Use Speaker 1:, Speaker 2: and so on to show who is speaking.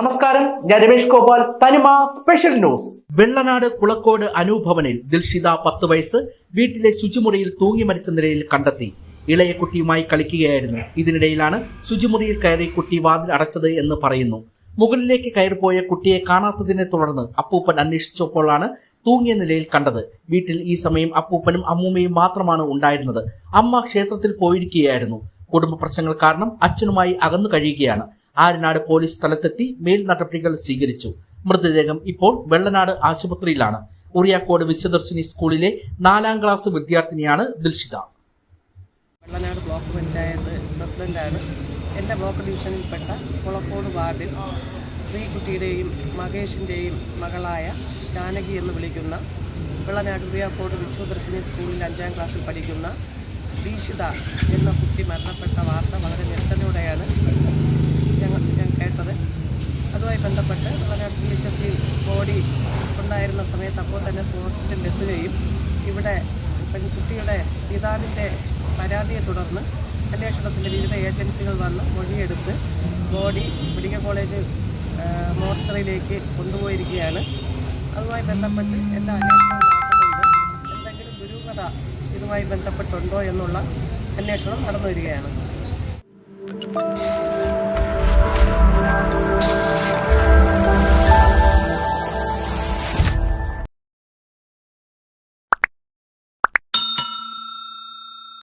Speaker 1: നമസ്കാരം, ഞാൻ രമേഷ് ഗോപാൽ, തനിമ സ്പെഷ്യൽ ന്യൂസ്. വെള്ളനാട് കുളക്കോട് അനൂഭവനിൽ ദിൽഷിത 10 വയസ്സ് വീട്ടിലെ ശുചിമുറിയിൽ തൂങ്ങി മരിച്ച നിലയിൽ കണ്ടെത്തി. ഇളയ കുട്ടിയുമായി കളിക്കുകയായിരുന്നു. ഇതിനിടയിലാണ് ശുചിമുറിയിൽ കയറി കുട്ടി വാതിൽ അടച്ചത് എന്ന് പറയുന്നു. മുകളിലേക്ക് കയറിപ്പോയ കുട്ടിയെ കാണാത്തതിനെ തുടർന്ന് അപ്പൂപ്പൻ അന്വേഷിച്ചപ്പോഴാണ് തൂങ്ങിയ നിലയിൽ കണ്ടത്. വീട്ടിൽ ഈ സമയം അപ്പൂപ്പനും അമ്മൂമ്മയും മാത്രമാണ് ഉണ്ടായിരുന്നത്. അമ്മ ക്ഷേത്രത്തിൽ പോയിരിക്കുകയായിരുന്നു. കുടുംബ പ്രശ്നങ്ങൾ കാരണം അച്ഛനുമായി അകന്നു കഴിയുകയാണ്. ആര്യനാട് പോലീസ് സ്ഥലത്തെത്തി മേൽ നടപടികൾ സ്വീകരിച്ചു. മൃതദേഹം ഇപ്പോൾ വെള്ളനാട് ആശുപത്രിയിലാണ്. ഉറിയാക്കോട് വിശ്വദർശിനി സ്കൂളിലെ 4ാം ക്ലാസ് വിദ്യാർത്ഥിനിയാണ് ദിൽഷിത.
Speaker 2: വെള്ളനാട് ബ്ലോക്ക് പഞ്ചായത്ത് പ്രസിഡന്റാണ്. എൻ്റെ ബ്ലോക്ക് ഡിവിഷനിൽപ്പെട്ട കുളക്കോട് വാർഡിൽ ശ്രീകുട്ടിയുടെയും മകേഷിൻ്റെയും മകളായ ജാനകി എന്ന് വിളിക്കുന്ന വെള്ളനാട് ഉറിയാക്കോട് വിശ്വദർശിനി സ്കൂളിൽ 5ാം ക്ലാസ്സിൽ പഠിക്കുന്ന ദിൽഷിത എന്ന കുട്ടി മരണപ്പെട്ട വാർത്ത വളരെ ഞെട്ടലോടെയാണ് ഞാൻ കേട്ടത്. അതുമായി ബന്ധപ്പെട്ട് വെള്ളനാട് CHSC ബോഡി ഉണ്ടായിരുന്ന സമയത്ത് അപ്പോൾ തന്നെ ഹോസ്പിറ്റലിൽ എത്തുകയും ഇവിടെ പെൺകുട്ടിയുടെ പിതാവിൻ്റെ പരാതിയെ തുടർന്ന് അന്വേഷണത്തിൻ്റെ വിവിധ ഏജൻസികൾ വന്ന് മൊഴിയെടുത്ത് ബോഡി മെഡിക്കൽ കോളേജ് മോർച്ചറിയിലേക്ക് കൊണ്ടുപോയിരിക്കുകയാണ്. അതുമായി ബന്ധപ്പെട്ട് എല്ലാ അന്വേഷണവും നടക്കുന്നുണ്ട്. എന്തെങ്കിലും ദുരൂഹത ഇതുമായി ബന്ധപ്പെട്ടുണ്ടോ എന്നുള്ള അന്വേഷണം നടന്നു വരികയാണ്.